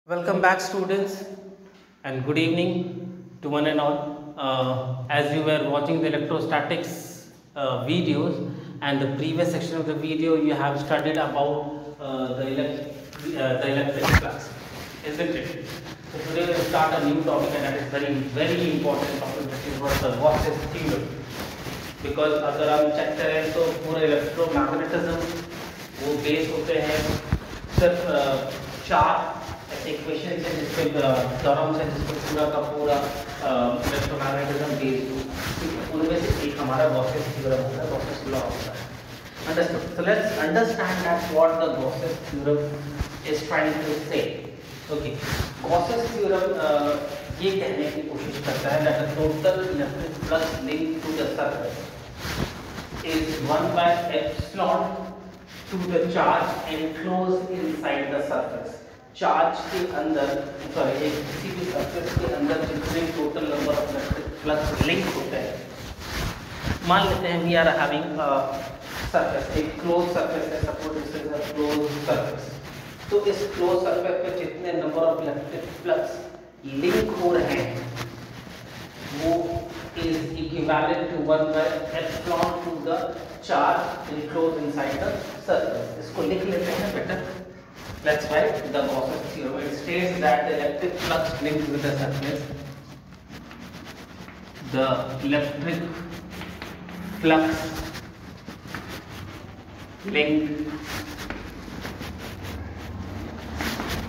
Welcome back, students, and good evening to one and all. As you were watching the electrostatics videos, and the previous section of the video, you have studied about the electric flux, isn't it? So today we'll start a new topic, and that is very important topic, which is what the Gauss's theorem. Because अगर हम check करें तो पूरा electromagnetism वो base होते हैं सिर्फ चार इक्वेशन है जिसपे थ्योरम्स है जिसपे पूरा का पूरा इलेक्ट्रोमैग्नेटिज्म बेस्ड हो। उनमें से एक हमारा गॉसेस थ्योरम होता है, गॉसेस लॉ होता है। Understood? So let's understand that what the Gauss's theorem is trying to say. Okay, Gauss's theorem ये कहने की कोशिश करता है that the total electric flux linked to the surface is 1 by epsilon to the charge enclosed inside the surface. Charge के अंदर एक किसी भी सरफेस के अंदर जितने total number of electric flux link होते हैं, मान लेते हैं वी आर हैविंग सरफेस, एक क्लोज सरफेस है, suppose this is a close surface. तो इस क्लोज सरफेस पे जितने number of electric flux link हो रहे हैं वो is equivalent to 1 by epsilon to the charge enclosed inside the surface. इसको लिख लेते हैं better. Let's write the Gauss's theorem. It states that the electric flux linked with the surface, the electric flux linked,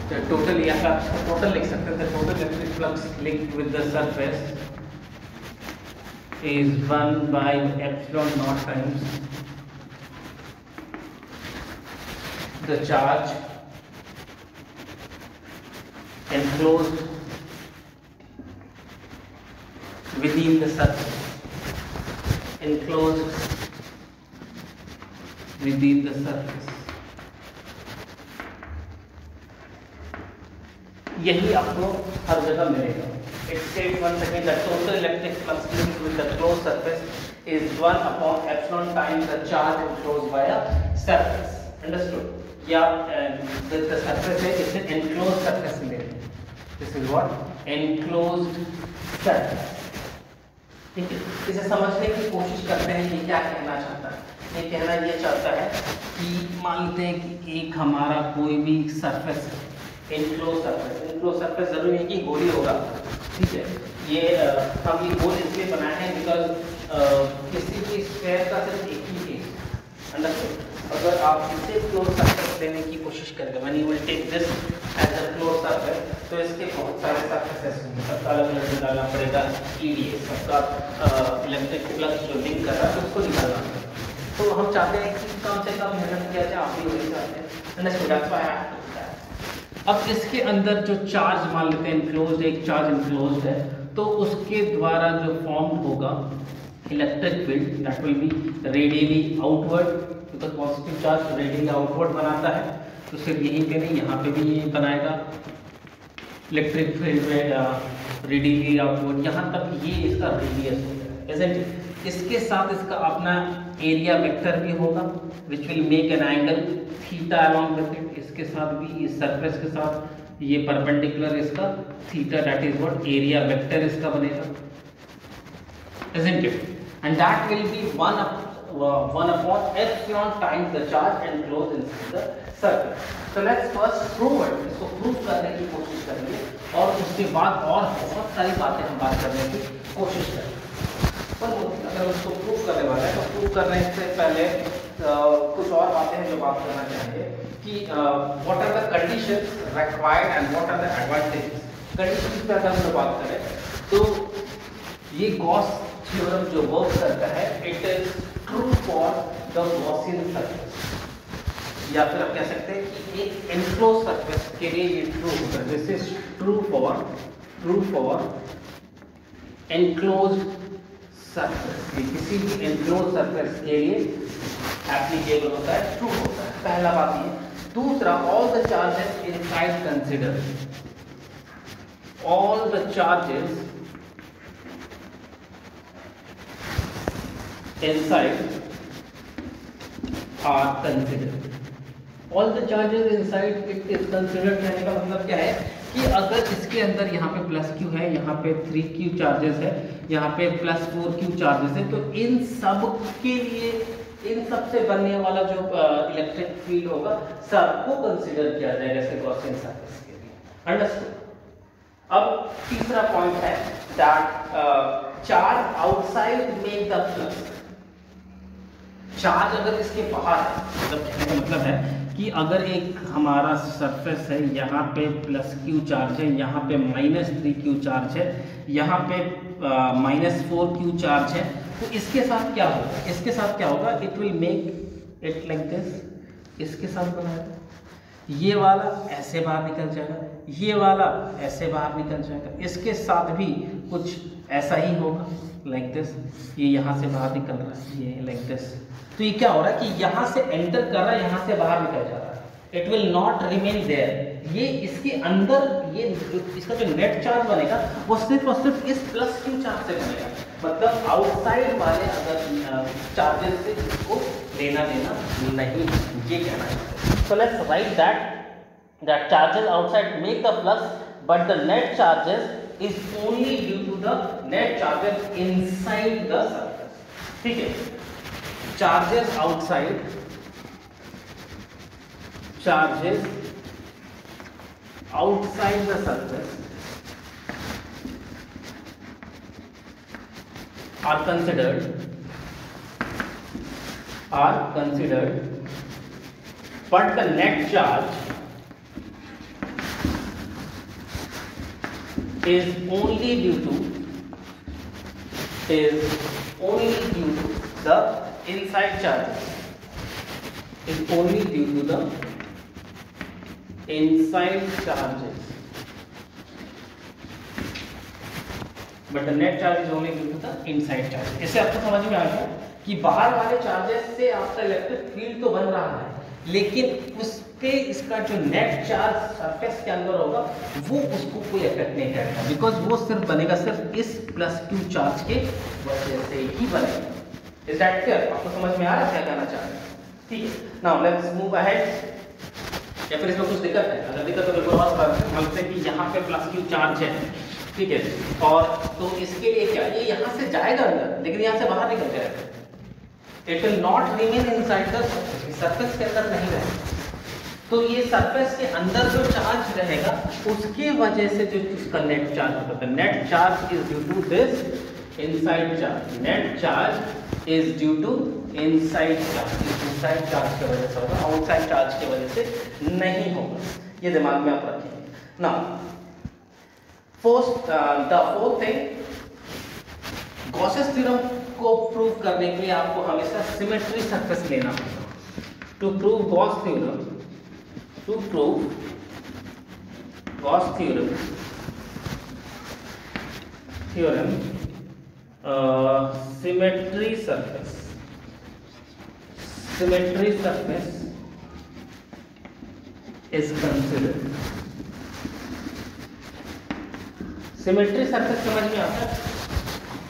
the total total लिख सकते हैं, the total electric flux linked with the surface is 1 by epsilon naught times the charge enclosed within the surface, enclosed within the surface। यही आपको हर जगह मिलेगा। It states once again that total electric flux linked with the closed surface is 1 upon epsilon times the charge enclosed by a surface. Understood? Yeah, the surface है, इसे enclosed surface ले लें। This is what? Enclosed surface। ठीक है, इसे समझने की कोशिश करते हैं ये क्या कहना चाहता है। ये कहना ये चाहता है कि मानते हैं कि एक हमारा कोई भी सरफेस है, enclosed surface जरूरी है कि गोली होगा, ठीक है। ये हम ये गोल इसलिए बनाए हैं बिकॉज किसी भी स्फीयर का सिर्फ एक ही केस। अंडरस्टूड? अगर आप इसे क्लोज सरफेस लेने की कोशिश करेंगे, when you will take this as a close surface, तो इसके बहुत सारे सरफेसेस होंगे, सबका अलग अलग निकालना पड़ेगा, ईडीए सबका इलेक्ट्रिक फ्लक्स जो लिंक कर रहा है उसको निकालना पड़ेगा। तो हम चाहते हैं कि कम से कम मेहनत किया जाए, आप भी वही चाहते हैं। Understood? That's why I have to do that. अब इसके अंदर जो चार्ज मान लेते हैं इनक्लोज्ड, एक चार्ज इनक्लोज्ड है, तो उसके द्वारा जो फॉर्म होगा electric field that will B radially outward, because positive charge radially outward बनाता है। तो सिर्फ यहीं पे नहीं, यहाँ पे भी ये बनाएगा इलेक्ट्रिक फील्ड में रेडियली आउटवर्ड, यहाँ तक ये इसका रेडियस होगा, इजंट इट? इसके साथ इसका अपना एरिया वेक्टर भी होगा which will make an angle theta along with it. इसके साथ भी, इस सरफेस के साथ ये परपेंडिकुलर इसका theta, that is what area vector इसका बनेगा, isn't it? And that will be 1 upon epsilon times the charge enclosed inside the surface. So let's first prove it. इसको प्रूव करने की कोशिश करेंगे और उसके बाद और बहुत सारी बातें हम बात करने की कोशिश करेंगे। पर अगर उसको प्रूव करने वाला है तो प्रूव करने से पहले कुछ और बातें हैं जो बात करना चाहेंगे कि what are the conditions required and what are the advantages. Conditions पे अगर हम बात करें तो ये गॉस थ्योरम जो वर्क करता है, it is true for the Gaussian surface, या फिर आप कह सकते हैं कि एक एनक्लोज सरफेस के लिए ये ट्रू होता है। This is true for enclosed surface, ये किसी भी एनक्लोज सरफेस के लिए एप्लीकेबल होता है, ट्रू होता है। पहला बात ये। दूसरा, all the charges inside consider, all the charges inside are considered, all the charges inside it is considered, कहने का मतलब क्या है कि अगर इसके अंदर यहाँ पे प्लस क्यू है, यहाँ पे 3q चार्जेस है, यहाँ पे प्लस 4q चार्जेस है, तो इन सब के लिए, इन सब से बनने वाला जो इलेक्ट्रिक फील्ड होगा सबको कंसीडर किया जाएगा इसके गॉसियन सरफेस के लिए। अंडरस्टूड। अब तीसरा पॉइंट है that charge outside make the flux. Charge अगर इसके बाहर है, मतलब कहने का मतलब है कि अगर एक हमारा सरफेस है, यहाँ पे प्लस क्यू चार्ज है, यहाँ पे माइनस 3q चार्ज है, यहाँ पे माइनस 4q चार्ज है, तो इसके साथ क्या होगा, इसके साथ क्या होगा, it will make it like this, इसके साथ बनाएगा, ये वाला ऐसे बाहर निकल जाएगा, ये वाला ऐसे बाहर निकल जाएगा, इसके साथ भी कुछ ऐसा ही होगा लाइक दिस, ये यहाँ से बाहर निकल रहा है, ये लाइक दिस। तो ये क्या हो रहा है कि यहाँ से एंटर कर रहा है, यहाँ से बाहर निकल जा रहा है, it will not remain there. ये इसके अंदर, ये इसका जो नेट चार्ज बनेगा वो सिर्फ और सिर्फ इस प्लस क्यू चार्ज से बनेगा, मतलब आउटसाइड वाले अगर चार्जेस से इसको लेना देना नहीं, ये कहना है। So let's write that charges outside make the flux but the net charges is only due to the net charges inside the surface. ठीक है, charges outside, charges outside the surface are considered but the net charge is only due to the inside charges, is only due to the inside charges, but the net charge is only due to the inside charges। इससे आपको समझ में आ गया कि बाहर वाले charges से आपका इलेक्ट्रिक फील्ड तो बन रहा है, लेकिन उस पे इसका जो नेट चार्ज सरफेस के अंदर होगा वो उसको कोई इफेक्ट नहीं करेगा, बिकॉज वो सिर्फ बनेगा सिर्फ इस प्लस क्यू चार्ज के वजह से ही बनेगा। Is that clear? आपको समझ में आ रहा है क्या कहना चाह रहे हैं? ठीक है, नाउ लेट्स मूव अहेड। या फिर इसमें कुछ दिक्कत है? अगर दिक्कत तो बिल्कुल बात समझते हैं कि यहाँ पे प्लस क्यू चार्ज है, ठीक है, और तो इसके लिए क्या, ये यहाँ से जाएगा अंदर, लेकिन यहाँ से बाहर निकल जाएगा, it will not remain inside the surface, surface के अंदर नहीं रहेगा। तो ये सरफेस के अंदर जो चार्ज रहेगा उसके वजह से जो इसका नेट चार्ज होता है, net charge is due to this inside charge, net charge is due to inside charge, inside charge की वजह से होगा, आउटसाइड चार्ज की वजह से नहीं होगा। ये दिमाग में आप रखेंगे। Now the fourth thing, Gauss's theorem को प्रूव करने के लिए आपको हमेशा सिमेट्री सरफेस लेना होगा। To prove Gauss theorem, to prove Gauss theorem, symmetry surface is considered। Symmetry surface समझ में आता है?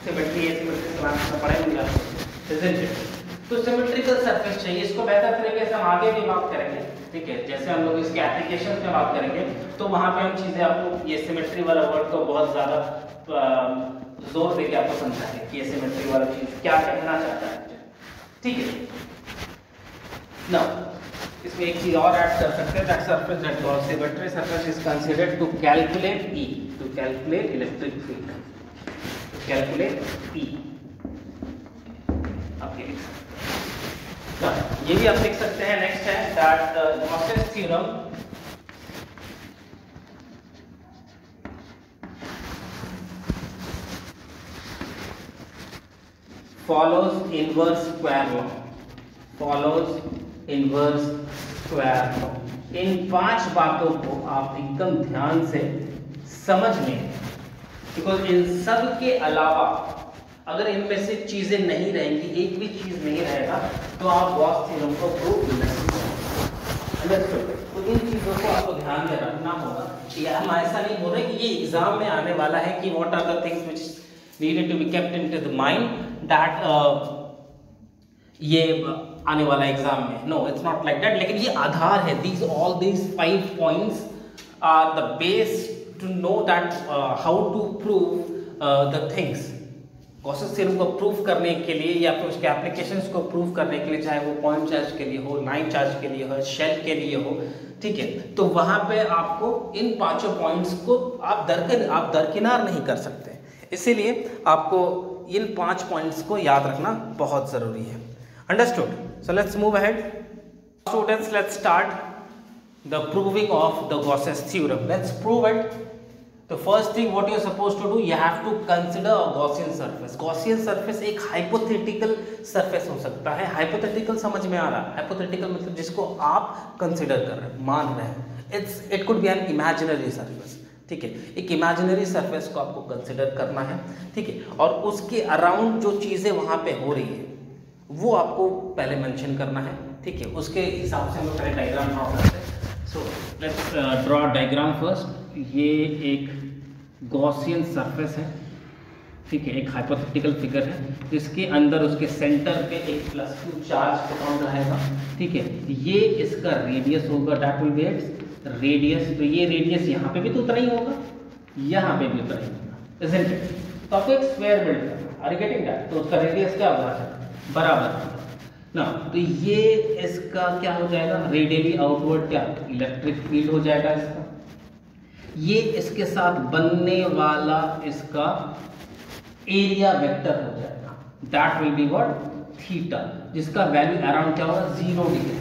सिमेट्री है, सिमेट्री से पढ़ाएंगे आप, तो सिमेट्रिकल सरफेस चाहिए। इसको बेहतर तरीके से हम आगे भी बात करेंगे, ठीक है, जैसे हम लोग इसके एप्लीकेशन में बात करेंगे तो वहां पे हम चीजें आपको ये सिमेट्री वाला वर्ड को बहुत ज्यादा जोर देके आपको समझाएंगे कि ये सिमेट्री वाला चीज क्या कहना चाहता है, ठीक है। नाउ इसमें एक चीज और ऐड कर सकते हैं, that surface that Gauss symmetry surface is considered to calculate E, to calculate electric field, to calculate E। आप ये लिख सकते हैं, ये भी आप लिख सकते हैं। नेक्स्ट है that the Gauss's theorem follows inverse square law, follows inverse square law। इन 5 बातों को आप एकदम ध्यान से समझ लें, बिकॉज इन सब के अलावा अगर इनमें से चीजें नहीं रहेंगी, एक भी चीज नहीं रहेगा, तो आप गॉस थ्योरम को प्रूव नहीं करेंगे। तो इन चीजों को आपको ध्यान में रखना होगा कि हम ऐसा नहीं बोल रहे कि ये एग्जाम में आने वाला है कि what are the things which needed to be kept into the mind, that ये आने वाला एग्जाम में। No, it's not like that, लेकिन ये आधार है। These all these 5 points are the base to know that how to prove the things. Gauss's theorem को prove करने के लिए या फिर उसके एप्लीकेशंस को प्रूव करने के लिए, चाहे वो पॉइंट चार्ज के लिए हो, लाइन चार्ज के लिए हो, शेल के लिए हो, ठीक है, तो वहां पे आपको इन 5 पॉइंट्स को आप दरकिनार नहीं कर सकते। इसीलिए आपको इन 5 पॉइंट्स को याद रखना बहुत जरूरी है। Understood? So let's move ahead students, let's start the proving of the Gauss's theorem. Let's prove it. तो first thing what you are supposed to do, you have to consider a Gaussian surface. Gaussian surface एक hypothetical surface हो सकता है। Hypothetical समझ में आ रहा है? Hypothetical मतलब जिसको आप कंसीडर कर रहे हैं, मान रहे हैं। It could be an imaginary surface, ठीक है। एक इमेजिनरी सरफेस को आपको कंसीडर करना है, ठीक है, और उसके अराउंड जो चीज़ें वहाँ पे हो रही है वो आपको पहले मेंशन करना है, ठीक है। उसके हिसाब से हम पहले डायग्राम ड्रॉ करते हैं। So let's draw diagram first. ये एक गॉसियन सरफेस है, ठीक है, एक हाइपोथेटिकल फिगर है जिसके अंदर उसके सेंटर पे एक +2 चार्ज फोटॉन रहेगा, ठीक है। ये इसका रेडियस होगा, that will B its radius. तो ये रेडियस यहाँ पे भी तो उतना ही होगा, यहाँ पे भी उतना ही होगा, इजंट इट? तो आपको एक स्क्वायर बिल्ड करना है, आर यू गेटिंग दैट? तो उसका रेडियस क्या होगा? बराबर ना। तो ये इसका क्या हो जाएगा? रेडियली आउटवर्ड क्या इलेक्ट्रिक फील्ड हो जाएगा इसका। ये इसके साथ बनने वाला इसका एरिया वेक्टर हो जाएगा, that will be what? Theta, जिसका वैल्यू अराउंड क्या होगा? 0 डिग्री,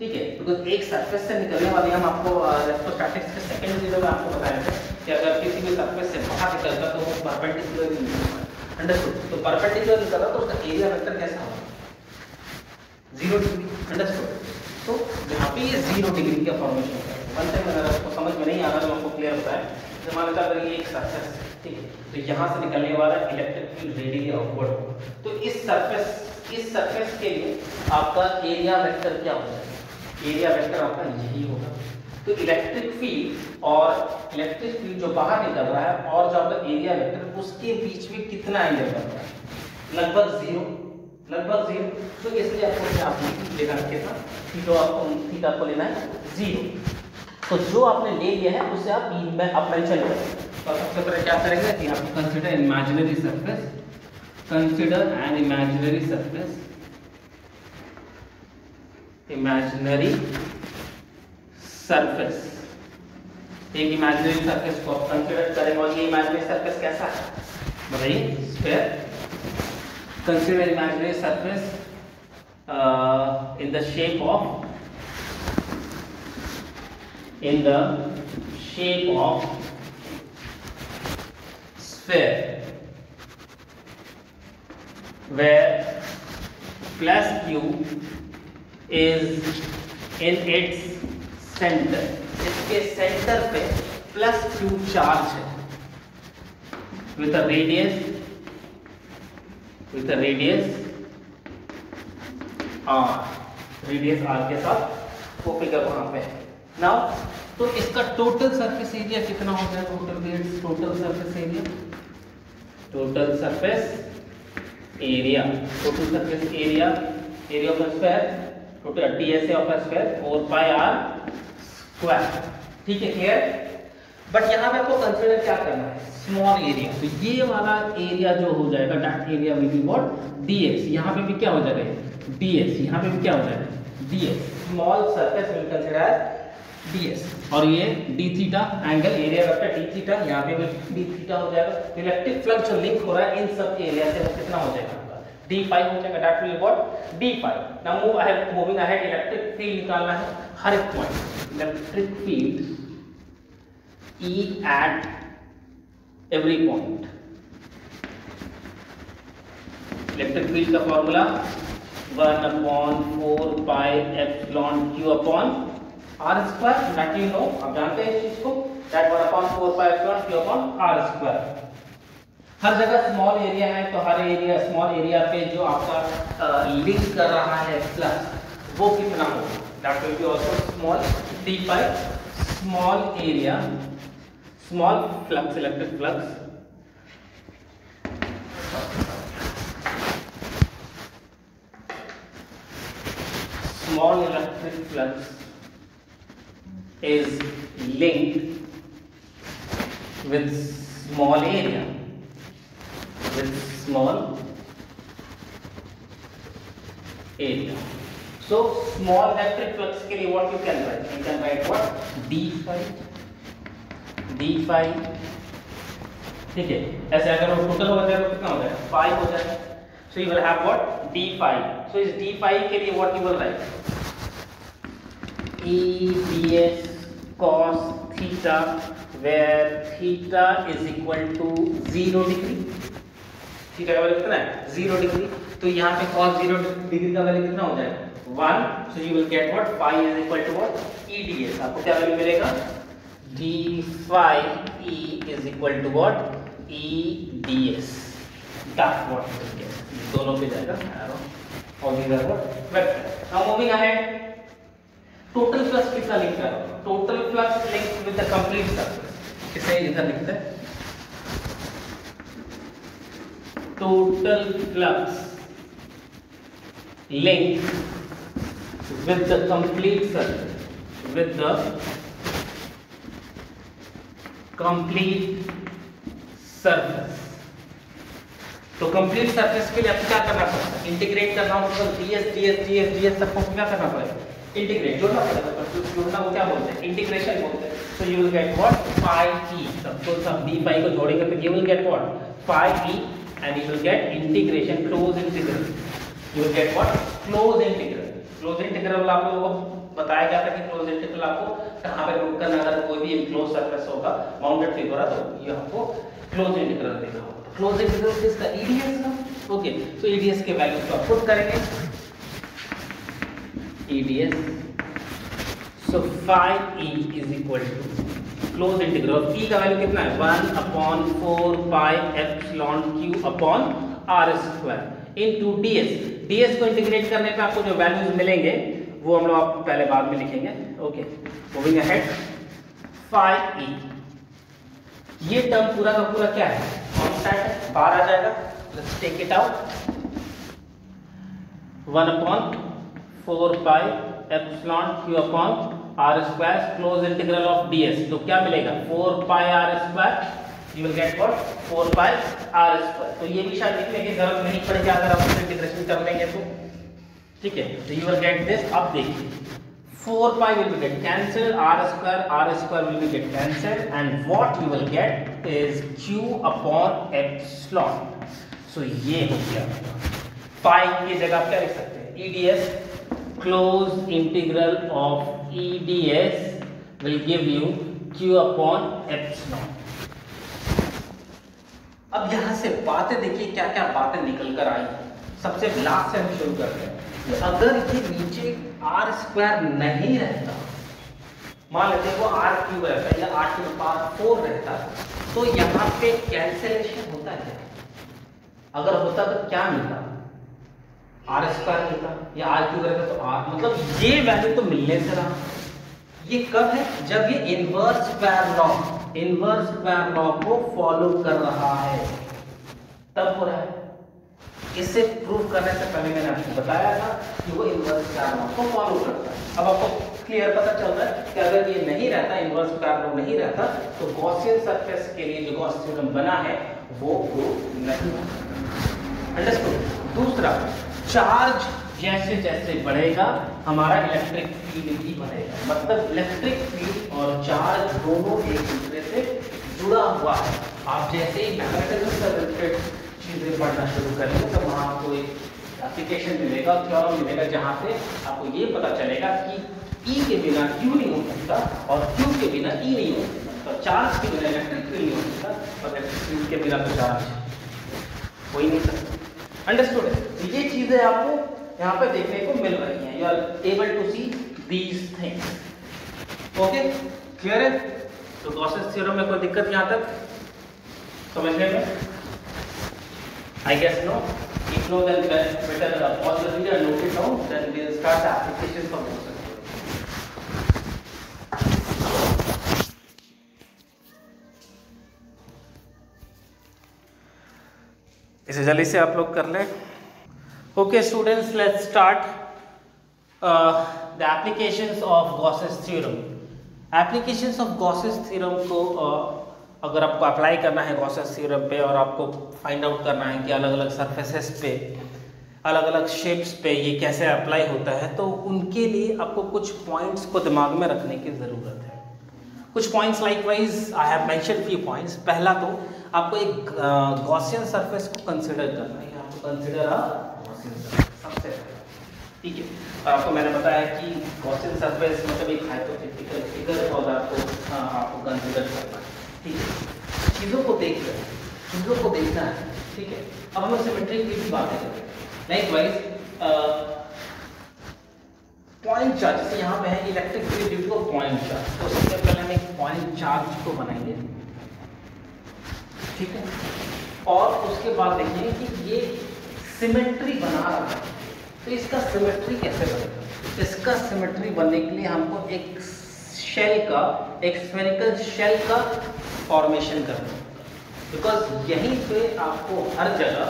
ठीक है। बिकॉज एक सरफेस से निकलने वाली, हम आपको इलेक्ट्रोस्टैटिक्स के सेकंड वीडियो में आपको बताए थे कि अगर किसी भी सरफेस से बाहर निकलता तो वो परपेंडिकुलर निकलता है। अंडरस्टूड? तो परपेंडिकुलर निकला तो उसका एरिया वेक्टर कैसा होगा? 0 डिग्री। अंडरस्टूड? तो यहाँ पे ये 0 डिग्री का फॉर्मेशन होता है। वन टाइम अगर आपको समझ में नहीं आ रहा तो आपको क्लियर होता है। जैसे मान लीजिए अगर ये एक सरफेस है, ठीक है, तो यहाँ से निकलने वाला इलेक्ट्रिक फील्ड रेडियली आउटवर्ड होगा। तो इस सरफेस के लिए आपका एरिया वेक्टर क्या होगा? एरिया वेक्टर आपका यही होगा। तो इलेक्ट्रिक फील्ड जो बाहर निकल रहा है और जो आपका एरिया वेक्टर, उसके बीच में कितना एंगल बन रहा है? लगभग 0। तो इसलिए आपको क्या लेना रखेगा? थीटा आपको लेना है 0। तो जो आपने ले लिया है उसे आप मेंशन करें। तो सबसे पहले क्या करेंगे कि आप consider imaginary surface. Consider an imaginary surface, imaginary surface. एक इमेजिनरी सरफेस को आप कंसीडर करेंगे और ये इमेजिनरी सरफेस कैसा है बताइए? Sphere. Consider imaginary surface in the shape of sphere, where +q is in its center. इसके सेंटर पे +q चार्ज है with a radius r के साथ वो फिगर वहां पे है। नाउ तो इसका टोटल सरफेस एरिया कितना हो जाएगा? Total surface area of the sphere, total TSA of the sphere 4πr², ठीक है, क्लियर? बट यहाँ पे आपको कंसीडर क्या करना है? Small area. तो ये वाला एरिया जो हो जाएगा, that area will be what? ds। यहाँ पे भी क्या हो जाएगा? ds। यहाँ पे भी क्या हो जाएगा? ds। Small surface will consider as ds। और ये d theta angle area vector d theta, यहाँ पे भी d थीटा हो जाएगा। इलेक्ट्रिक फ्लक्स जो लिंक हो रहा है इन सब एरिया से, वो कितना हो जाएगा? d फाई हो जाएगा, that will what? d phi. Now moving ahead, electric field निकालना है हर एक point. Electric field E at every point। Electric field का formula 1/4πε/q/r², that you know, आप जानते हैं इस चीज को, दैट 1/4πε/q/r²। हर जगह स्मॉल एरिया है तो हर एरिया, स्मॉल एरिया पे जो आपका लिंक कर रहा है फ्लक्स, वो कितना होगा? That will be also small d phi. Small area, small flux, electric flux electric flux is linked with small area, with small area. So small electric flux के लिए what you can write? You can write what? d phi, ठीक है. ऐसे अगर वो total हो जाए तो कितना हो जाएगा? phi हो जाएगा. So you will have what? d phi. So इस d phi के लिए what you will write? E ds cos theta, where theta is equal to 0 degree. Theta का वैल्यू कितना है? 0 डिग्री. तो यहाँ पे cos 0 डिग्री का वैल्यू कितना हो जाएगा? 1. So you will get what? Phi is equal to what? E ds. आपको क्या वैल्यू मिलेगा? d phi E is equal to what? E ds. That's what you will get. दोनों पे जाएगा arrow. और इधर what? Vector. Now moving ahead. Total flux कितना link कर रहा हूँ? Total flux linked with the complete surface. इसे इधर लिखते हैं. Total flux linked with the complete surface, with the complete surface. तो कंप्लीट सरफेस के लिए आपको क्या करना पड़ेगा? इंटीग्रेट करना होगा. ds तक को क्या करना पड़ेगा? इंटीग्रेट, जोड़ना पड़ेगा. जोड़ना को क्या बोलते हैं? इंटीग्रेशन बोलते हैं. So you will get what? phi e. सबको सब d phi को जोड़ेंगे तो you will get what? phi e, and you will get integration, close integral. You will get what? Close integral. Close integral आप लोगों को बताया गया था कि close integral आपको कहाँ पे प्रूव करना. अगर कोई भी enclosed surface होगा, bounded figure है, तो ये आपको close integral देखा होगा. Close integral किसका? EDS का. Okay, so EDS के वैल्यू को आप पुट करेंगे. EDS. So phi E is equal to close integral of E का वैल्यू कितना है? 1/4 pi epsilon q upon r square into ds. ds को इंटीग्रेट करने पे आपको जो वैल्यूज मिलेंगे वो हम लोग पहले बाद में लिखेंगे. Okay, moving ahead. phi E, ये टर्म पूरा का पूरा क्या है? कांस्टेंट है, बाहर आ जाएगा. Let's take it out. 1/4 pi epsilon q upon r square close integral of ds. तो क्या मिलेगा? 4 pi r square. You will get what? 4 pi r square. तो ये भी शायद लिखने की जरूरत नहीं पड़ेगी अगर आप इंटीग्रेशन कर लेंगे तो. ठीक है, तो यू विल गेट दिस. अब देखिए 4 pi will be get cancelled, r square will be get cancelled, and what you will get is q upon epsilon. So ये हो गया. pi की जगह आप क्या लिख सकते हैं? EDS, closed integral of EDS will give you q upon epsilon. अब यहाँ से बातें देखिए क्या क्या बातें निकल कर आई. सबसे लास्ट से हम शुरू करते हैं. अगर ये नीचे r स्क्वायर नहीं रहता, मान लेते हैं वो r क्यूब रहता या r टू पावर 4 रहता, तो यहाँ पे कैंसिलेशन होता है. अगर होता तो क्या मिलता? r स्क्वायर मिलता या r क्यूब रहता तो r, मतलब ये वैल्यू तो मिलने से रहा. ये कब है? जब ये इनवर्स स्क्वायर लॉ को फॉलो कर रहा है तब हो रहा है. इससे प्रूव करने से पहले मैंने आपको बताया था कि वो इनवर्स स्क्वायर लॉ को फॉलो करता है. अब आपको क्लियर पता चल रहा है कि अगर ये नहीं रहता, इनवर्स स्क्वायर लॉ नहीं रहता, तो गॉसियन सरफेस के लिए जो गॉस थ्योरम बना है वो प्रूव नहीं होता. अंडरस्टूड. दूसरा, चार्ज जैसे जैसे बढ़ेगा हमारा इलेक्ट्रिक फील्ड भी बढ़ेगा. मतलब इलेक्ट्रिक फील्ड और चार्ज दोनों एक दूसरे से जुड़ा हुआ है. आप जैसे ही मैग्नेटिज्म से रिलेटेड चीजें पढ़ना शुरू करेंगे तो वहाँ आपको एक एप्लीकेशन मिलेगा, थ्योरम मिलेगा, जहाँ पे आपको ये पता चलेगा कि E के बिना Q नहीं हो सकता और Q के बिना E नहीं हो सकता. तो चार्ज के बिना इलेक्ट्रिक फील्ड नहीं हो सकता और इलेक्ट्रिक फील्ड के बिना तो चार्ज हो ही नहीं सकता. अंडरस्टूड है. तो ये चीजें आपको यहाँ पे देखने को मिल रही हैं. You are able to see these things. Okay, clear है? तो गॉसेस थ्योरम में कोई दिक्कत यहाँ तक समझने में? I guess no. If no, then better pause the video and note it down. Then we will start the application for gaussian theorem. इसे जल्दी से आप लोग कर लें. Okay, students, let's start. The applications of Gauss's theorem. Applications of Gauss's theorem को अगर आपको अप्लाई करना है गॉसेस थ्योरम पे और आपको फाइंड आउट करना है कि अलग अलग सरफेसेस पे अलग अलग शेप्स पे ये कैसे अप्लाई होता है, तो उनके लिए आपको कुछ पॉइंट्स को दिमाग में रखने की ज़रूरत है। कुछ points likewise I have mention few points. पहला तो आपको एक गॉसियन सरफेस को कंसिडर करना है, आपको कंसिडर अ गॉसियन सरफेस सबसे पहले, ठीक है। और आपको मैंने बताया कि गॉसियन सरफेस मतलब एक हाइपोथेटिकल फिगर और आपको कंसिडर करना है, ठीक है। चीज़ों को देखना है, ठीक है। अब हम सिमेट्री की भी बातें करें। लाइकवाइज पॉइंट चार्ज, जैसे यहाँ पे है electric field due two point charge, तो सबसे पहले हम एक पॉइंट चार्ज को बनाएंगे, ठीक है। और उसके बाद देखेंगे कि ये सिमेट्री बना रहा है, तो इसका सिमेट्री कैसे बनेगा। इसका सिमेट्री बनने के लिए हमको एक स्फेरिकल शेल का फॉर्मेशन करना है, बिकॉज यहीं पे आपको हर जगह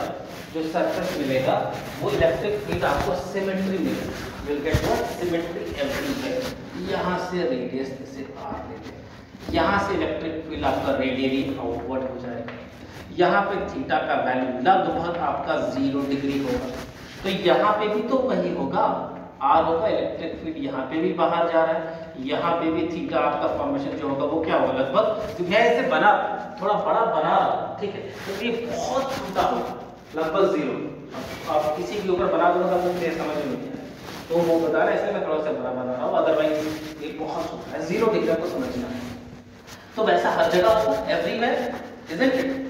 जो सरफेस मिलेगा वो इलेक्ट्रिक फील्ड आपको सिमेट्री मिलेगा, will get what symmetry everywhere. यहाँ से रेडियस से आर लेते हैं, यहाँ से इलेक्ट्रिक फील्ड आपका रेडियली आउटवर्ड हो जाएगा। यहाँ पे थीटा का वैल्यू लगभग आपका 0 डिग्री होगा, तो यहाँ पे भी तो वही होगा, आर होगा, इलेक्ट्रिक फील्ड यहाँ पे भी बाहर जा रहा है, यहाँ पे भी थीटा आपका फॉर्मेशन जो होगा वो क्या होगा लगभग, मैं इसे बना थोड़ा बड़ा बना रहा, ठीक है, तो ये बहुत छोटा होगा लगभग 0। आप किसी के ऊपर बना दोगे तो मुझे समझ में नहीं आएगा, तो वो बता रहा है इसलिए मैं थोड़ा सा बड़ा बना रहा हूँ, अदरवाइज ये बहुत छोटा है, 0 डिग्री को समझना है। तो वैसा हर जगह हो, एवरीवेयर, इजंट इट।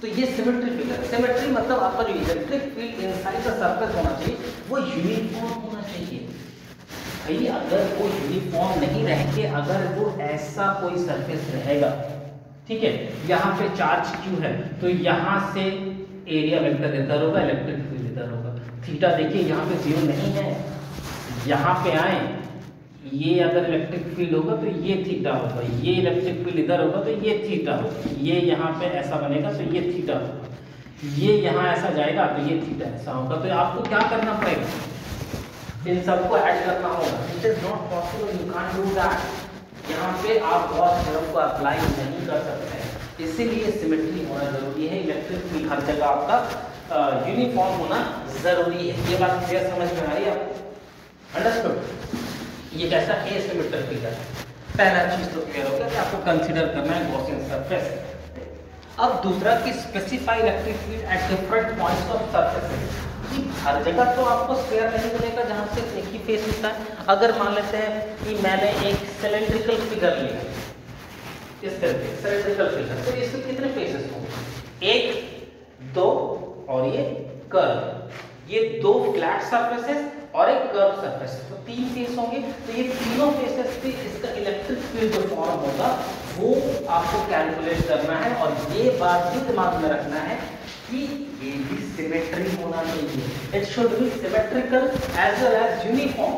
तो ये सिमेट्री फिगर है। सिमेट्री मतलब आपका जो electric field inside the surface होना चाहिए वो यूनिफॉर्म होना चाहिए। भाई अगर वो यूनिफॉर्म नहीं रहेंगे, अगर वो ऐसा कोई सरफेस रहेगा, ठीक है, यहाँ पे चार्ज क्यू है तो यहाँ से एरिया वेक्टर इधर होगा, इलेक्ट्रिक फील्ड इधर होगा। थीटा देखिए यहाँ पे 0 नहीं है, यहाँ पे आए, ये अगर इलेक्ट्रिक फील्ड होगा तो ये थीटा होगा, ये इलेक्ट्रिक फील्ड इधर होगा तो ये थीटा होगा, ये यहाँ पे ऐसा बनेगा तो ये थीटा होगा, ये यहाँ ऐसा जाएगा तो ये थीटा ऐसा होगा। तो आपको क्या करना पड़ेगा, इन सबको ऐड करना होगा। It is not possible, you can't do that. यहाँ पे आप गॉस थ्योरम को अप्लाई नहीं कर सकते हैं, इसीलिए सिमेट्री होना जरूरी है। इलेक्ट्रिक फील्ड हर जगह आपका यूनिफॉर्म होना जरूरी है। ये बात क्लियर समझ में आ रही है आपको, अंडरस्टूड। ये कैसा एसिमेट्रिक फिगर है, पहला चीज तो क्लियर हो गया कि आपको कंसीडर करना है गॉसियन सरफेस। अब दूसरा कि specify electric field at different points of surface. हर जगह तो आपको स्फीयर नहीं मिलेगा जहां से एक ही फेस मिलता है। अगर मान लेते हैं कि मैंने एक सिलेंड्रिकल फिगर लिया, इस तरह से सिलेंड्रिकल फिगर, तो इसमें कितने फेसेस होंगे, 1 2 और ये कर्व, ये 2 फ्लैट सरफेसेस और एक कर्व सरफेस, तो 3 फेस होंगे। तो ये तीनों फेसेस पे इसका इलेक्ट्रिक फील्ड जो फॉर्म होगा वो आपको कैलकुलेट करना है, और ये बात भी दिमाग में रखना है कि ये भी सिमेट्री होना चाहिए। It should be symmetrical as well as uniform,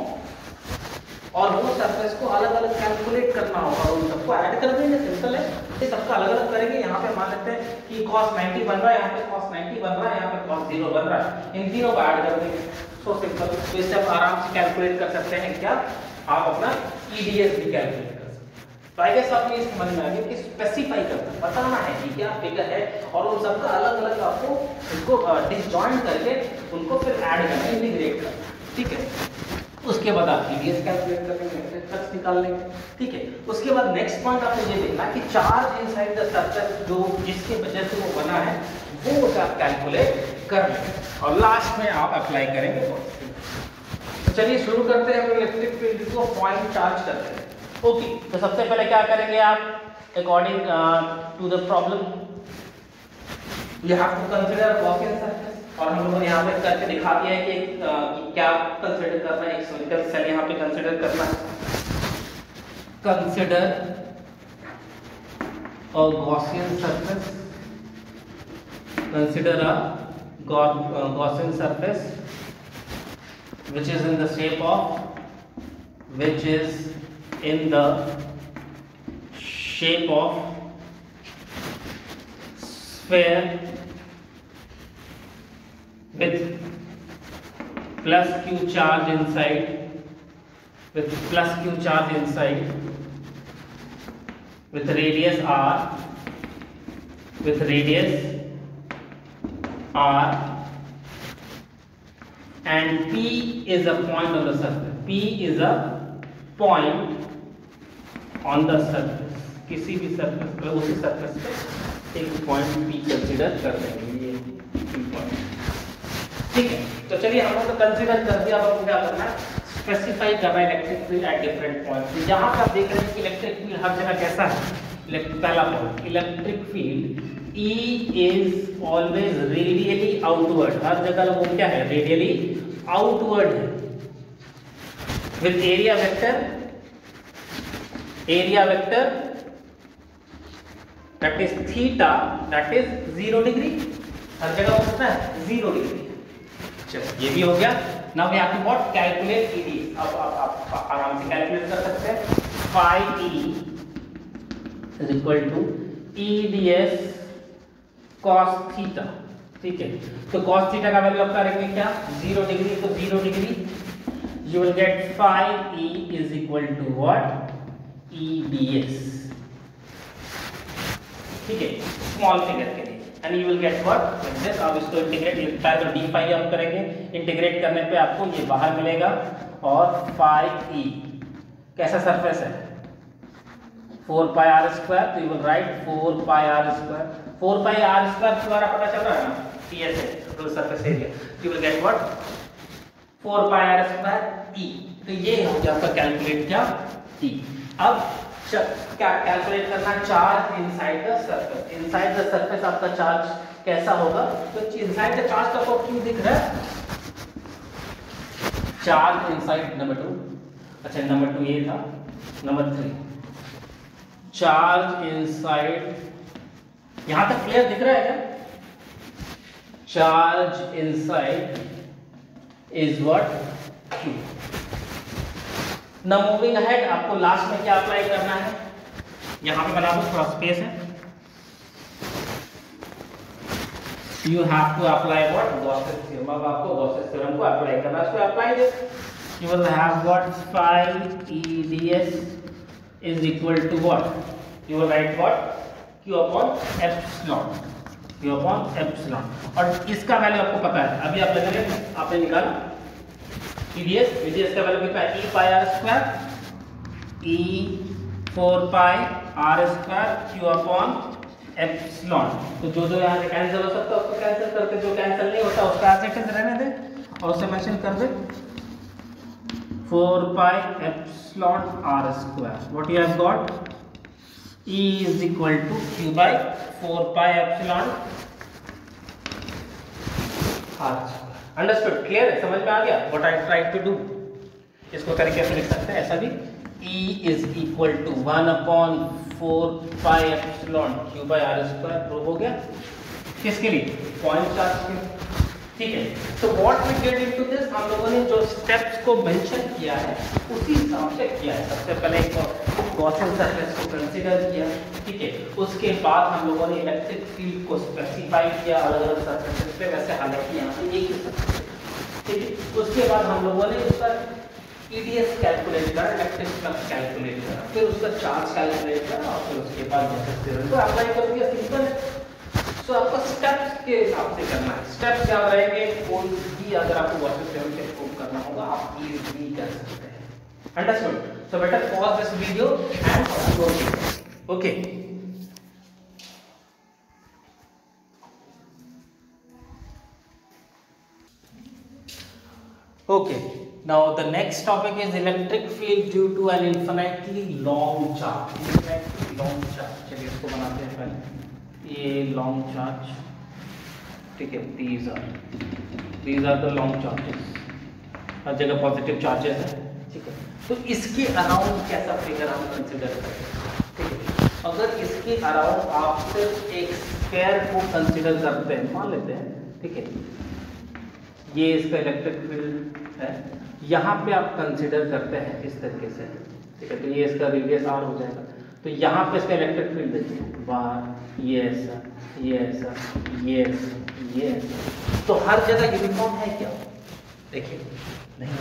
और वो सरफेस को अलग अलग कैलकुलेट करना होगा, और उन सबको ऐड कर देंगे, सिंपल है। ये सबका अलग अलग करेंगे। यहाँ पे मान लेते हैं कि cos 90 बन रहा है, यहाँ पे cos 90 बन रहा है, यहाँ पे cos 0 बन रहा है, इन तीनों को ऐड कर देंगे। So simple. तो इससे आप आराम से कैलकुलेट कर सकते हैं, क्या आप अपना EDS भी कैलकुलेट कर सकते हैं। तो आई गेस आपको ये समझ में आ गया कि स्पेसिफाई करना, बताना है कि क्या फिगर है, और उन सबका अलग अलग आपको इसको डिसजॉइंट करके उनको फिर ऐड करना, इंटीग्रेट करना, ठीक है। उसके बाद आप EDS कैलकुलेट कर लेंगे, फ्लक्स निकाल लेंगे, ठीक है। उसके बाद नेक्स्ट पॉइंट आपको ये देखना कि चार्ज इनसाइड द सरफेस जो जिसकी वजह से वो बना है वो आप कैलकुलेट कर लेंगे, और लास्ट में आप अप्लाई करेंगे। तो चलिए शुरू करते हैं इलेक्ट्रिक फील्ड को पॉइंट चार्ज करते हैं। ओके, तो सबसे पहले क्या करेंगे आप, according to the problem you have to consider Gaussian surface, और हम लोगों ने यहाँ पे करके दिखा दिया है कि क्या कंसीडर करना है। एक सिलिंड्रिकल सेल यहाँ पे कंसीडर करना है, consider a Gaussian surface, consider a Gaussian surface which is in the shape of sphere with plus q charge inside with plus q charge inside, with radius r, and P is a point on the surface. P is a point on the surface. किसी भी surface पे, उसी surface पे एक point P consider कर लेंगे, ये P point. ठीक है, तो चलिए हम लोग तो consider कर दिया. अब हमको क्या करना है, specify करना है electric field at different points. यहाँ पे आप देख रहे हैं कि इलेक्ट्रिक फील्ड हर जगह कैसा है. पहला point, electric field E is always radially outward. हर जगह वो क्या है, radially outward है. With area vector that is theta, that is 0 degree. हर जगह वो कितना है, 0 डिग्री. चलो ये भी हो गया. Now we have to what, calculate ED. अब आप आराम से कैलकुलेट कर सकते हैं. phi E is equal to EDS cos theta. ठीक है, तो cos थीटा का वैल्यू आपका रखेंगे क्या, 0 डिग्री. तो 0 degree you will get phi E is equal to what, EDS. ठीक है, स्मॉल फिगर के लिए. And you will get what like this. अब इसको इंटीग्रेट, पहले तो डी फाई हम करेंगे. इंटीग्रेट करने पे आपको ये बाहर मिलेगा. और phi E कैसा सरफेस है, 4 pi r square. तो you will write 4 pi r square. 4 pi r square द्वारा पता चल रहा है ना, PS है total surface area. You will get what, 4 pi r square E. तो ये हो गया आपका कैलकुलेट क्या, E. अब क्या कैलकुलेट करना, charge inside the surface. Inside the surface आपका चार्ज कैसा होगा, तो इनसाइड द चार्ज का क्यों दिख रहा है, चार्ज इनसाइड नंबर 2. अच्छा नंबर 2 ये था. नंबर 3 चार्ज इनसाइड, यहां तक क्लियर दिख रहा है क्या, charge inside is what, Q. Now moving ahead, आपको लास्ट में क्या अप्लाई करना है, यहां पे बना दो थोड़ा स्पेस है. You have to apply what, Gauss's theorem. अब आपको Gauss's theorem को अप्लाई करना है. इसको apply they, you will have what, phi EDS is equal to what, you will write what, Q upon epsilon. Q upon epsilon. और इसका value आपको पता है, अभी आप लगेंगे आपने निकाला EDS का वैल्यू कितना है, E pi r square, E 4 pi r square Q upon epsilon. तो जो यहाँ से कैंसिल हो सकता है उसको कैंसिल करके, जो कैंसिल नहीं होता उसका एज इट इज रहने दे और उसे मेंशन कर दे 4 pi epsilon r square. What you have got, E is equal to Q by 4 pi epsilon r square. Understood, clear है, समझ में आ गया what I try to do. इसको तरीके से लिख सकते हैं ऐसा भी, E is equal to 1 upon 4 pi epsilon Q by r square. Prove हो गया. किसके लिए, पॉइंट चार्ज के. ठीक है, तो what we did into this, हम लोगों ने जो स्टेप्स को मेंशन किया है उसी हिसाब से किया है. सबसे पहले एक गॉसियन सरफेस को कंसीडर किया. ठीक है, उसके बाद हम लोगों ने इलेक्ट्रिक फील्ड को स्पेसिफाई किया अलग अलग सरफेसेस पे. वैसे हालांकि यहाँ पे एक ही सरफेस है. ठीक है, उसके बाद हम लोगों ने उसका EDS कैलकुलेट करा, इलेक्ट्रिक फ्लक्स कैलकुलेट करा, फिर उसका चार्ज कैलकुलेट करा और फिर उसके बाद गॉसियन थ्योरम को अप्लाई कर दिया. सिंपल है. तो आपको स्टेप्स के हिसाब से करना है. स्टेप्स क्या रहेंगे, कोई भी अगर आपको गॉसियन थ्योरम से प्रूव करना होगा आप इजीली कर सकते हैं. Understood. So better pause this video and go. Okay, okay, now the next topic is electric field due to an infinitely long charge. Infinitely long charge, चलिए इसको बनाते हैं पहले. ये long charge, ठीक है, these are the long charges. हर जगह positive charges है. ठीक है, तो इसके अराउंड कैसा फिगर हम कंसिडर करें. ठीक है, अगर इसके अराउंड आप सिर्फ एक स्फीयर को कंसिडर करते हैं, मान लेते हैं. ठीक है, ये इसका इलेक्ट्रिक फील्ड है, यहाँ पे आप कंसिडर करते हैं इस तरीके से. ठीक है, तो ये इसका रेडियस r हो जाएगा. तो यहाँ पे इसका इलेक्ट्रिक फील्ड देखिए, बाहर ये ऐसा, ये ऐसा, ये ऐसा, ये ऐसा. तो हर जगह यूनिफॉर्म है क्या, देखिए नहीं,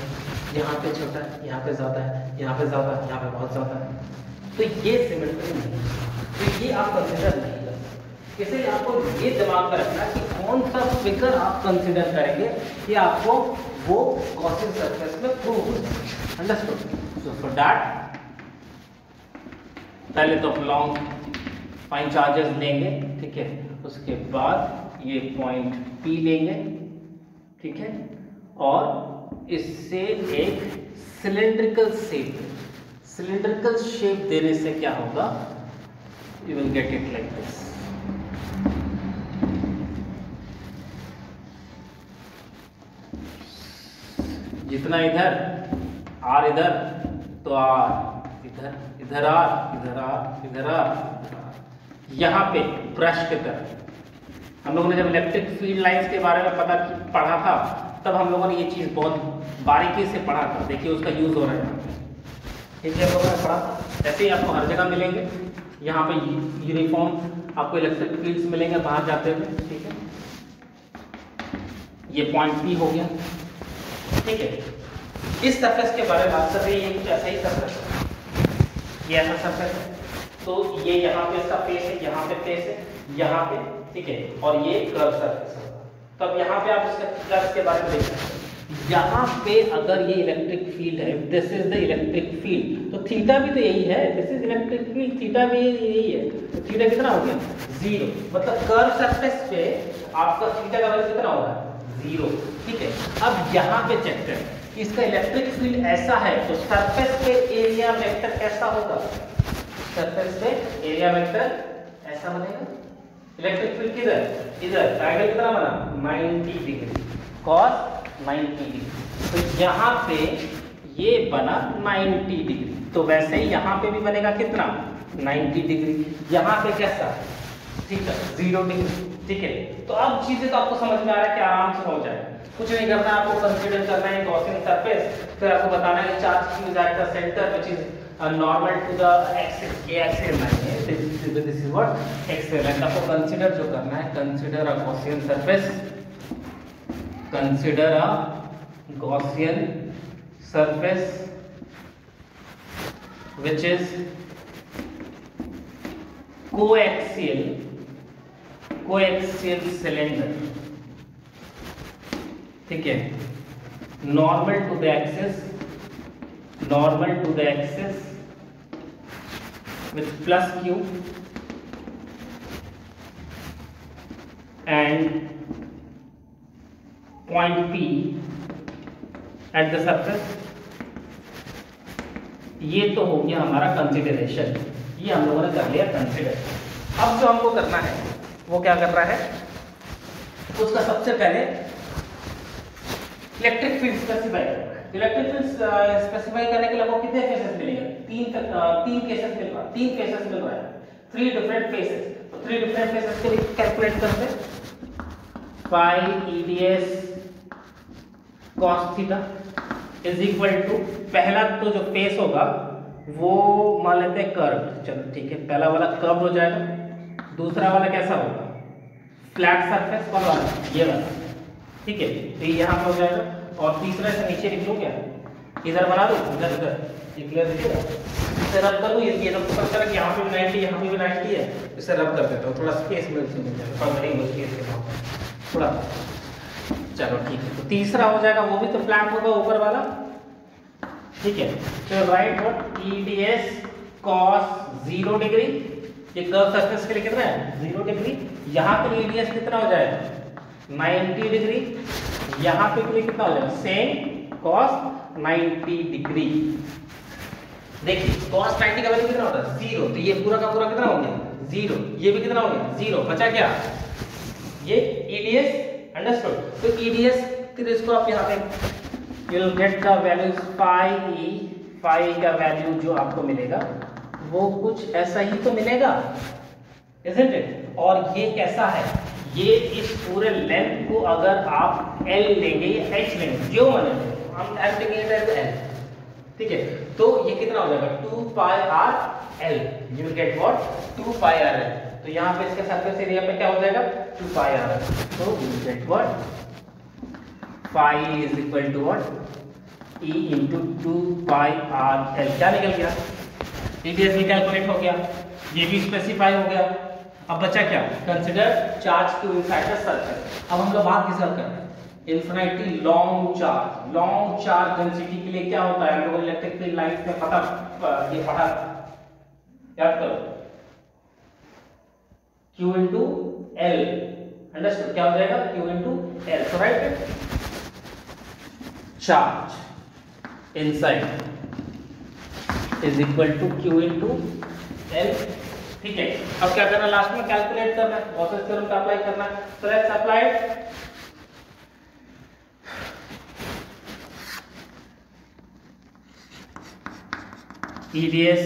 यहाँ पे छोटा है, यहाँ पे ज़्यादा है, यहाँ पे ज़्यादा है, यहाँ पे बहुत ज़्यादा है, तो ये सिमेट्री नहीं है, तो ये आप कंसिडर नहीं कर सकते। इसलिए आपको ये दिमाग में रखना कि कौन सा फिगर आप कंसिडर करेंगे कि आपको वो गॉसियन सरफेस में प्रूव हो जाए। अंडरस्टूड? सो फॉर दैट पहले तो आप लॉन्ग फाइन चार्जेस लेंगे, ठीक है, उसके बाद ये पॉइंट P लेंगे, ठीक है, और इससे एक सिलेंड्रिकल शेप देने से क्या होगा, you will get it like this. जितना इधर R इधर, तो R इधर, इधर R, इधर R, इधर R, यहाँ पे ब्रश की तरह। हम लोगों ने जब इलेक्ट्रिक फील्ड लाइंस के बारे में पढ़ा था, तब हम लोगों ने ये चीज़ बहुत बारीकी से पढ़ा था। देखिए उसका यूज़ हो रहा है, ठीक है, हम लोगों ने पढ़ा था। ऐसे ही आपको हर जगह मिलेंगे, यहाँ पे यूनिफॉर्म आपको इलेक्ट्रिक फील्ड्स मिलेंगे बाहर जाते हुए, ठीक है। ये पॉइंट P हो गया, ठीक है। इस सरफेस के बारे में बात कर रहे हैं, ये कुछ ऐसा ही सरफेस है, ये ऐसा सरफेस है, तो ये यहाँ पे इसका फेस है, यहाँ पे फेस है, यहाँ पे, ठीक है, और ये कर्व सरफेस है। तो अब यहाँ पे आप इसका कर्व के बारे में देख सकते हैं। यहाँ पे अगर ये इलेक्ट्रिक फील्ड है, this is the electric field, तो थीटा भी तो यही है, this is electric field, theta भी यही है, तो थीटा कितना हो गया 0, मतलब कर्व सरफेस पे आपका थीटा का वैल्यू कितना होगा 0, ठीक है। अब यहाँ पे चेक करें, इसका इलेक्ट्रिक फील्ड ऐसा है, तो सरफेस पे एरिया वेक्टर कैसा होगा, सरफेस पे एरिया वेक्टर ऐसा बनेगा। इलेक्ट्रिक फील्ड किधर, इधर, ट्रायंगल कितना बना 90 डिग्री, cos 90 डिग्री, तो यहाँ पे ये बना 90 डिग्री, तो वैसे ही यहाँ पे भी बनेगा कितना 90 डिग्री, यहाँ पे कैसा, ठीक है 0 डिग्री, ठीक है। तो अब चीजें तो आपको समझ में आ रहा है कि आराम से हो जाए, कुछ नहीं करना, आपको कंसीडर करना है गॉसियन सरफेस, फिर आपको बताना है कि charge Q is at the center which is normal to the axis, k axis नहीं है, this is what axis है। आपको कंसीडर जो करना है, consider a Gaussian surface, consider a Gaussian surface which is coaxial cylinder, ठीक है, normal to the axis with plus Q and point P at the surface। ये तो हो गया हमारा कंसिडरेशन, ये हम लोगों ने कर लिया कंसिडर। अब जो हमको करना है वो क्या कर रहा है, उसका सबसे पहले इलेक्ट्रिक फील्ड स्पेसिफाई करना है। इलेक्ट्रिक फील्ड स्पेसिफाई करने के लिए आपको कितने फेसेस मिलेंगे, तीन केसेस मिल रहा है, 3 डिफरेंट फेसेस। तो 3 डिफरेंट फेसेस के लिए कैलकुलेट करते हैं, phi EDS cos theta is equal to, पहला तो जो फेस होगा वो मान लेते हैं कर्व, चलो ठीक है, पहला वाला कर्व हो जाएगा, दूसरा वाला कैसा होगा फ्लैट सरफेस, कौन वाला, ये वाला, ठीक है, तो ये यहाँ पर हो जाएगा, और तीसरा से नीचे लिख लो, क्या इधर बना दो, इधर ये क्लियर दिखेगा, इसे रब कर दो, ये तो पता चला कि यहाँ पे भी 90, यहाँ पे भी 90 है, इसे रब कर देता हूँ, थोड़ा स्पेस मिल जाएगा, थोड़ा, चलो ठीक है। तो तीसरा हो जाएगा, वो भी तो फ्लैट होगा ऊपर वाला, ठीक है। तो right what EDS cos 0 degree, ये कर्व सरफेस के लिए कितना है 0 डिग्री, यहाँ पे EDS कितना हो जाएगा 90 डिग्री, यहाँ पे के लिए कितना हो जाएगा सेम cos 90 डिग्री। देखिए cos 90 का वैल्यू कितना होता है 0, तो ये पूरा का पूरा कितना हो गया 0, ये भी कितना हो गया 0, बचा क्या ये EDS, अंडरस्टूड। तो EDS फिर इसको आप यहाँ पे you'll get the values phi का वैल्यू जो आपको मिलेगा वो कुछ ऐसा ही तो मिलेगा, isn't it? और ये कैसा है, ये इस पूरे लेंथ को अगर आप L लेंगे या H लेंगे, जो माने हम L लेंगे L, ठीक है, तो ये कितना हो जाएगा 2 pi r L, you will get what 2 pi r L। तो यहाँ पे इसके सरफेस एरिया पे क्या हो जाएगा 2 pi r L, तो you will get what phi is equal to what, E into 2 pi r l. क्या निकल गया, टीडीएस भी कैलकुलेट हो गया, ये भी स्पेसिफाई हो गया। अब बचा क्या, consider charge to inside the circle. अब हम लोग बात किस कर रहे हैं, infinity long charge. Long charge density के लिए क्या होता है, हम लोग इलेक्ट्रिक फील्ड लाइंस में ये पढ़ा, याद करो, Q इंटू एल। अंडरस्टूड, क्या हो जाएगा, Q into L. So right, charge inside is equal to Q into L। ठीक है, अब क्या करना, लास्ट में कैलकुलेट करना है, गॉसेस थ्योरम का अप्लाई करना है। So let's apply EDS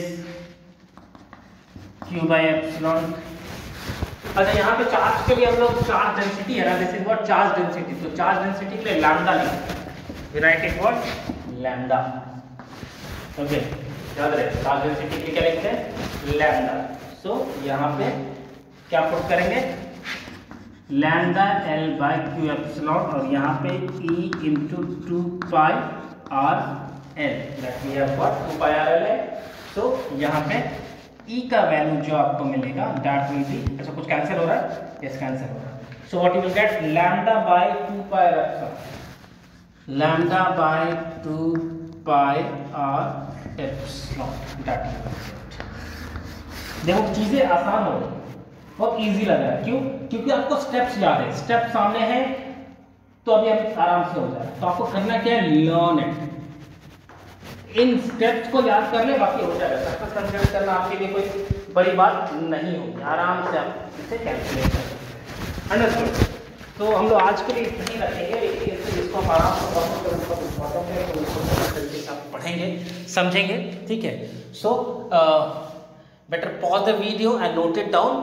Q by epsilon. अच्छा, यहाँ पे चार्ज के लिए हम लोग चार्ज डेंसिटी है ना, this is what charge density. तो चार्ज डेंसिटी के लिए लैम्डा लिखते हैं, right it what lambda. Okay, याद रहे चार्ज डेंसिटी के क्या लिखते हैं, लैम्डा। सो यहाँ पे क्या पुट करेंगे, lambda l by q epsilon, और यहाँ पे E into 2 pi r l, that we have what 2 pi r l है। सो यहाँ पे E का वैल्यू जो आपको मिलेगा दैट विल बी, अच्छा कुछ कैंसिल हो रहा है, यस कैंसिल हो रहा है। So what you will get, lambda by 2 pi epsilon, lambda by 2 pi r epsilon, that is. देखो चीजें आसान हो गई, बहुत इजी लग रहा है, क्यों, क्योंकि आपको स्टेप्स याद है, स्टेप सामने है तो अभी आप आराम से हो जाए। तो आपको करना क्या है, लर्न इट, इन स्टेप्स को याद कर ले, बाकी हो जाएगा। सक्सेस कंसिडर करना आपके लिए कोई बड़ी बात नहीं होगी, आराम से आप इसे कैलकुलेट कर सकते हैं। अंडरस्टूड। तो हम लोग आज के लिए इतना ही रखेंगे, लेकिन इसको हम आराम से पढ़ेंगे, समझेंगे, ठीक है। So better pause the video and note it down.